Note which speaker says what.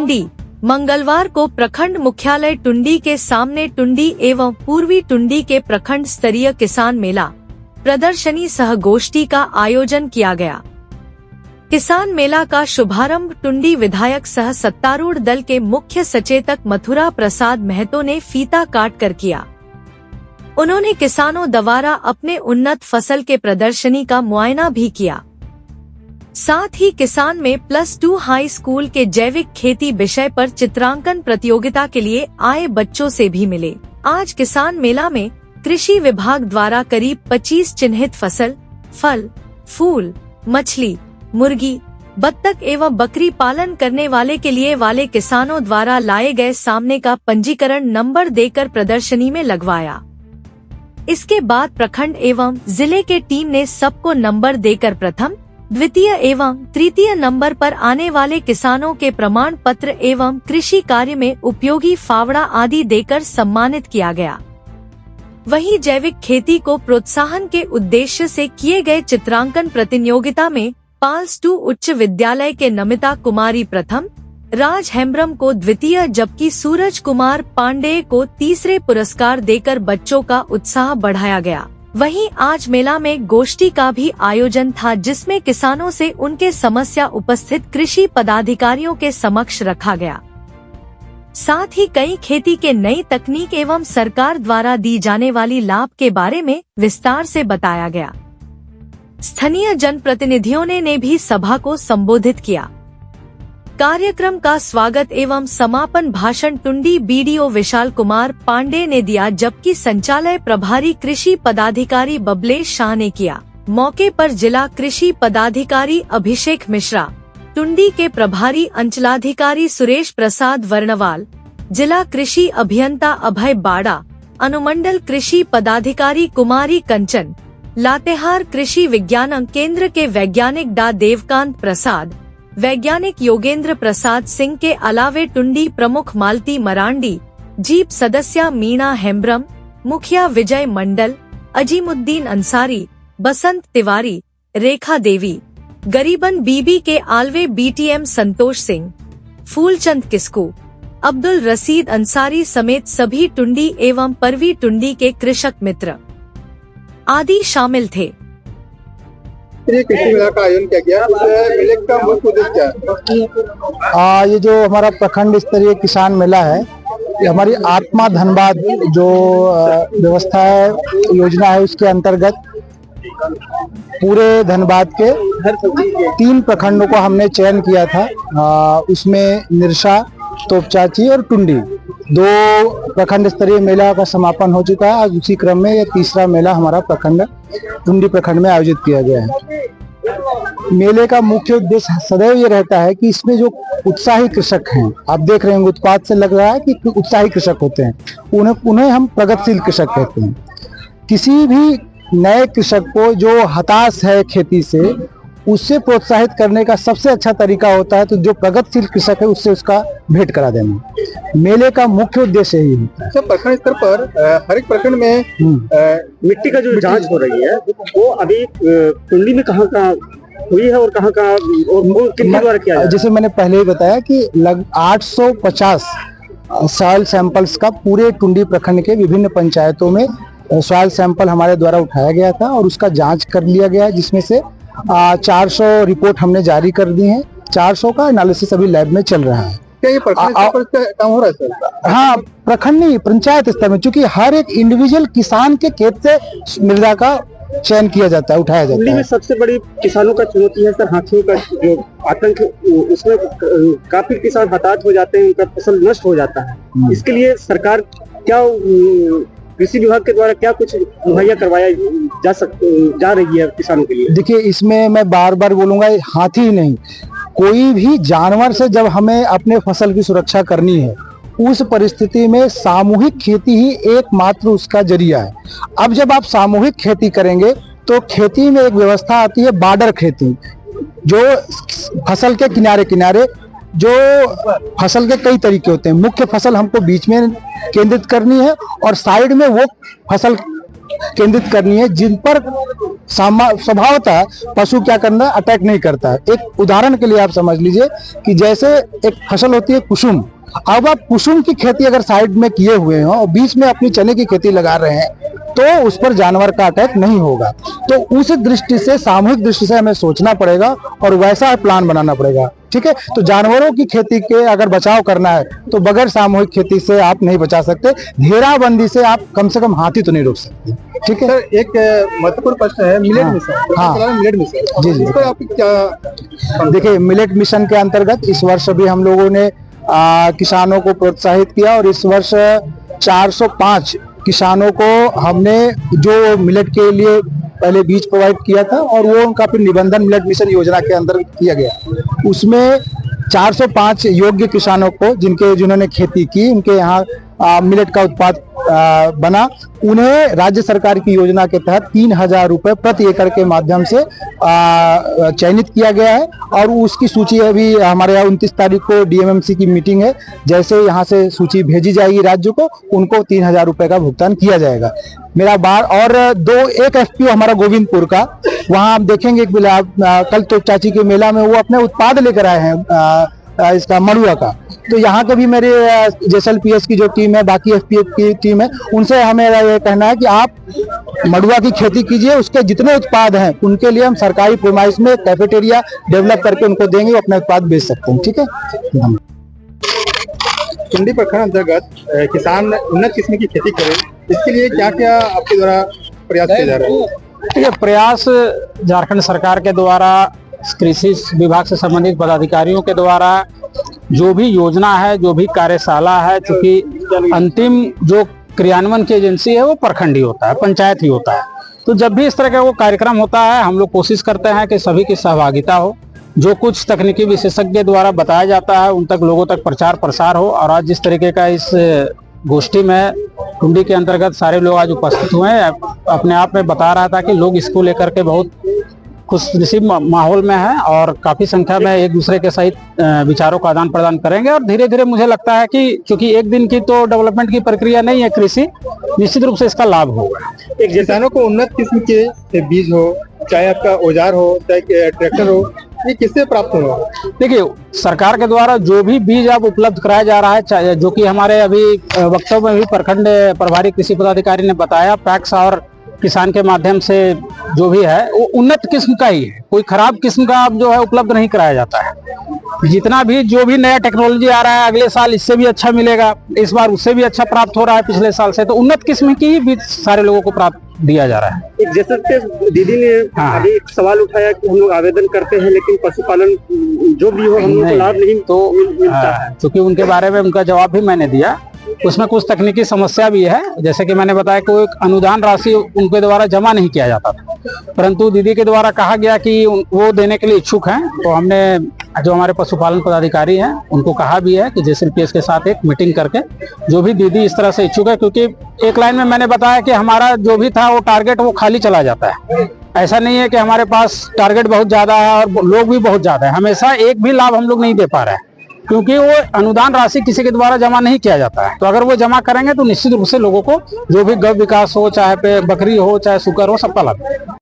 Speaker 1: टुंडी। मंगलवार को प्रखंड मुख्यालय टुंडी के सामने टुंडी एवं पूर्वी टुंडी के प्रखंड स्तरीय किसान मेला प्रदर्शनी सह गोष्ठी का आयोजन किया गया। किसान मेला का शुभारंभ टुंडी विधायक सह सत्तारूढ़ दल के मुख्य सचेतक मथुरा प्रसाद महतो ने फीता काट कर किया। उन्होंने किसानों द्वारा अपने उन्नत फसल के प्रदर्शनी का मुआयना भी किया। साथ ही किसान में +2 हाई स्कूल के जैविक खेती विषय पर चित्रांकन प्रतियोगिता के लिए आए बच्चों से भी मिले। आज किसान मेला में कृषि विभाग द्वारा करीब 25 चिन्हित फसल, फल, फूल, मछली, मुर्गी, बत्तख एवं बकरी पालन करने वाले के लिए वाले किसानों द्वारा लाए गए सामने का पंजीकरण नंबर देकर प्रदर्शनी में लगवाया। इसके बाद प्रखंड एवं जिले के टीम ने सबको नंबर देकर प्रथम, द्वितीय एवं तृतीय नंबर पर आने वाले किसानों के प्रमाण पत्र एवं कृषि कार्य में उपयोगी फावड़ा आदि देकर सम्मानित किया गया। वहीं जैविक खेती को प्रोत्साहन के उद्देश्य से किए गए चित्रांकन प्रतियोगिता में +2 उच्च विद्यालय के नमिता कुमारी प्रथम, राज हेम्ब्रम को द्वितीय जबकि सूरज कुमार पांडेय को तीसरे पुरस्कार देकर बच्चों का उत्साह बढ़ाया गया। वहीं आज मेला में गोष्ठी का भी आयोजन था जिसमें किसानों से उनके समस्या उपस्थित कृषि पदाधिकारियों के समक्ष रखा गया। साथ ही कई खेती के नई तकनीक एवं सरकार द्वारा दी जाने वाली लाभ के बारे में विस्तार से बताया गया। स्थानीय जनप्रतिनिधियों ने भी सभा को संबोधित किया। कार्यक्रम का स्वागत एवं समापन भाषण टुंडी बीडीओ विशाल कुमार पांडे ने दिया जबकि संचालय प्रभारी कृषि पदाधिकारी बबलेश शाह ने किया। मौके पर जिला कृषि पदाधिकारी अभिषेक मिश्रा, टुंडी के प्रभारी अंचलाधिकारी सुरेश प्रसाद वर्णवाल, जिला कृषि अभियंता अभय बाड़ा, अनुमंडल कृषि पदाधिकारी कुमारी कंचन, लातेहार कृषि विज्ञान केंद्र के वैज्ञानिक डा देवकांत प्रसाद, वैज्ञानिक योगेंद्र प्रसाद सिंह के अलावे टुंडी प्रमुख मालती मरांडी, जीप सदस्य मीणा हेम्ब्रम, मुखिया विजय मंडल, अजीमुद्दीन अंसारी, बसंत तिवारी, रेखा देवी, गरीबन बीबी के आलवे बीटीएम संतोष सिंह, फूलचंद किस्कू, अब्दुल रसीद अंसारी समेत सभी टुंडी एवं परवी टुंडी के कृषक मित्र आदि शामिल थे।
Speaker 2: कृषि मेला का आयोजन किया गया, मेले का मुख्य उद्देश्य क्या है?
Speaker 3: ये जो हमारा प्रखंड स्तरीय किसान मेला है, ये हमारी आत्मा धनबाद जो व्यवस्था है, योजना है, उसके अंतर्गत पूरे धनबाद के 3 प्रखंडों को हमने चयन किया था। उसमें निरसा, तोपचाची और टुंडी 2 प्रखंड स्तरीय मेला का समापन हो चुका है। आज उसी क्रम में ये तीसरा मेला हमारा टुंडी प्रखंड में आयोजित किया गया है। मेले का मुख्य उद्देश्य सदैव ये रहता है कि इसमें जो उत्साही कृषक हैं, आप देख रहे होंगे उत्पाद से लग रहा है कि उत्साही कृषक होते हैं, उन्हें हम प्रगतिशील कृषक कहते हैं। किसी भी नए कृषक को जो हताश है खेती से, उससे प्रोत्साहित करने का सबसे अच्छा तरीका होता है तो जो प्रगतिशील कृषक है उससे उसका भेंट करा देना। मेले का मुख्य उद्देश्य यही है।
Speaker 2: सर, प्रखंड स्तर पर हर एक प्रखंड में मिट्टी का जो जांच हो रही है वो अभी टुंडी में कहाँ हुई है और कहाँ और कितने द्वारा किया है?
Speaker 3: जैसे मैंने पहले ही बताया कि लगभग 850 सॉइल सैंपल्स का पूरे टुंडी प्रखंड के विभिन्न पंचायतों में सॉइल सैंपल हमारे द्वारा उठाया गया था और उसका जांच कर लिया गया, जिसमें से 400 रिपोर्ट हमने जारी कर दी है। 400 का एनालिसिस अभी लैब में चल रहा है।
Speaker 2: क्या ये प्रखंड स्तर पर काम हो रहा है सर?
Speaker 3: हाँ, प्रखंड नहीं, पंचायत स्तर में, क्योंकि हर एक इंडिविजुअल किसान के खेत से मृदा का चयन किया जाता है, उठाया जाता है।
Speaker 2: सबसे बड़ी किसानों का चुनौती है सर हाथियों का जो आतंक, उसमें काफी किसान हताश हो जाते हैं, उनका फसल नष्ट हो जाता है। इसके लिए सरकार क्या कृषि विभाग के द्वारा क्या कुछ मुहैया करवाया जा रही है किसानों के लिए?
Speaker 3: देखिए, इसमें मैं बार बार बोलूंगा, हाथी ही नहीं, कोई भी जानवर से जब हमें अपने फसल की सुरक्षा करनी है, उस परिस्थिति में सामूहिक खेती ही एकमात्र उसका जरिया है। अब जब आप सामूहिक खेती करेंगे तो खेती में एक व्यवस्था आती है बॉर्डर खेती, जो फसल के किनारे किनारे जो फसल के कई तरीके होते हैं। मुख्य फसल हमको बीच में केंद्रित करनी है और साइड में वो फसल केंद्रित करनी है, जिन पर स्वभावतः पशु क्या करना अटैक नहीं करता है। एक उदाहरण के लिए आप समझ लीजिए कि जैसे एक फसल होती है कुसुम, अब आप कुसुम की खेती अगर साइड में किए हुए हो और बीच में अपनी चने की खेती लगा रहे हैं तो उस पर जानवर का अटैक नहीं होगा। तो उस दृष्टि से, सामूहिक दृष्टि से हमें सोचना पड़ेगा और वैसा प्लान बनाना पड़ेगा। ठीक है, तो जानवरों की खेती के अगर बचाव करना है तो बगैर सामूहिक खेती से आप नहीं बचा सकते। घेराबंदी से आप कम से कम हाथी तो नहीं रोक सकते। ठीक है,
Speaker 4: एक महत्वपूर्ण प्रश्न है मिलेट मिशन।
Speaker 3: हाँ,
Speaker 4: मिलेट मिशन
Speaker 3: जी जी,
Speaker 4: इस पर आप क्या?
Speaker 3: देखिए, मिलेट मिशन के अंतर्गत इस वर्ष भी हम लोगों ने किसानों को प्रोत्साहित किया और इस वर्ष 405 किसानों को हमने जो मिलेट के लिए पहले बीज प्रोवाइड किया था और वो उनका फिर निबंधन मिलेट मिशन योजना के अंदर किया गया। उसमें 405 योग्य किसानों को जिन्होंने खेती की, उनके यहाँ मिलेट का उत्पाद बना, उन्हें राज्य सरकार की योजना के तहत 3,000 रुपए प्रति एकड़ के माध्यम से चयनित किया गया है और उसकी सूची अभी हमारे यहाँ 29 तारीख को डीएमएमसी की मीटिंग है। जैसे यहाँ से सूची भेजी जाएगी राज्य को, उनको 3,000 रुपए का भुगतान किया जाएगा। मेरा बार और एक एफपीओ हमारा गोविंदपुर का, वहाँ आप देखेंगे कल तो चाची के मेला में वो अपने उत्पाद लेकर आए हैं इसका मड़ुआ का। तो यहाँ के भी मेरे जेएसएलपीएस की जो टीम है, बाकी एफपीओ की टीम है, उनसे हमें ये कहना है कि आप मड़ुआ की खेती कीजिए, उसके जितने उत्पाद हैं उनके लिए हम सरकारी प्रेमाइस में कैफेटेरिया डेवलप करके उनको देंगे, वो अपने उत्पाद बेच सकते हैं। ठीक है,
Speaker 4: टुंडी प्रखंड अंतर्गत किसान उन्नत किस्म की खेती करें, इसके लिए क्या क्या आपके द्वारा प्रयास किए जा रहे हैं?
Speaker 5: ठीक है, प्रयास झारखंड सरकार के द्वारा कृषि विभाग से संबंधित पदाधिकारियों के द्वारा जो भी योजना है, जो भी कार्यशाला है, चूंकि अंतिम जो क्रियान्वयन की एजेंसी है वो प्रखंड ही होता है, पंचायत ही होता है। तो जब भी इस तरह का वो कार्यक्रम होता है, हम लोग कोशिश करते हैं कि सभी की सहभागिता हो, जो कुछ तकनीकी विशेषज्ञ द्वारा बताया जाता है उन तक लोगों तक प्रचार प्रसार हो। और आज जिस तरीके का इस गोष्ठी में टुंडी के अंतर्गत सारे लोग आज उपस्थित हुए हैं, अपने आप में बता रहा था कि लोग इसको लेकर के बहुत खुश नसीब माहौल में है और काफी संख्या में एक दूसरे के सहित विचारों का आदान प्रदान करेंगे। और धीरे धीरे मुझे लगता है कि क्योंकि एक दिन की तो डेवलपमेंट की प्रक्रिया नहीं है कृषि, निश्चित रूप से इसका लाभ होगा।
Speaker 4: एक किसानों को उन्नत किस्म के बीज हो, चाहे आपका औजार हो, चाहे ट्रैक्टर हो, ये किससे प्राप्त होगा?
Speaker 5: देखिए, सरकार के द्वारा जो भी बीज अब उपलब्ध कराया जा रहा है, जो कि हमारे अभी वक्तव्य में भी प्रखंड प्रभारी कृषि पदाधिकारी ने बताया, पैक्स और किसान के माध्यम से जो भी है वो उन्नत किस्म का ही है, कोई खराब किस्म का अब जो है उपलब्ध नहीं कराया जाता है। जितना भी जो भी नया टेक्नोलॉजी आ रहा है, अगले साल इससे भी अच्छा मिलेगा, इस बार उससे भी अच्छा प्राप्त हो रहा है पिछले साल से। तो उन्नत किस्म की ही बीज सारे लोगों को प्राप्त दिया जा रहा है।
Speaker 2: एक जैसे दीदी ने अभी एक सवाल उठाया कि हम लोग आवेदन करते हैं लेकिन पशुपालन जो भी हो हम लोग को लाभ नहीं तो मिलता है।
Speaker 5: क्योंकि उनके बारे में उनका जवाब भी मैंने दिया, उसमें कुछ तकनीकी समस्या भी है। जैसे कि मैंने बताया कि एक अनुदान राशि उनके द्वारा जमा नहीं किया जाता था, परंतु दीदी के द्वारा कहा गया कि वो देने के लिए इच्छुक हैं। तो हमने जो हमारे पशुपालन पदाधिकारी हैं उनको कहा भी है कि जेएसएलपीएस के साथ एक मीटिंग करके जो भी दीदी इस तरह से इच्छुक है, क्योंकि एक लाइन में मैंने बताया कि हमारा जो भी था वो टारगेट वो खाली चला जाता है। ऐसा नहीं है कि हमारे पास टारगेट बहुत ज्यादा है और लोग भी बहुत ज्यादा है, हमेशा एक भी लाभ हम लोग नहीं दे पा रहे हैं क्योंकि वो अनुदान राशि किसी के द्वारा जमा नहीं किया जाता है। तो अगर वो जमा करेंगे तो निश्चित रूप से लोगों को जो भी गौ विकास हो, चाहे पे बकरी हो, चाहे सुकर हो, सबका लाभ।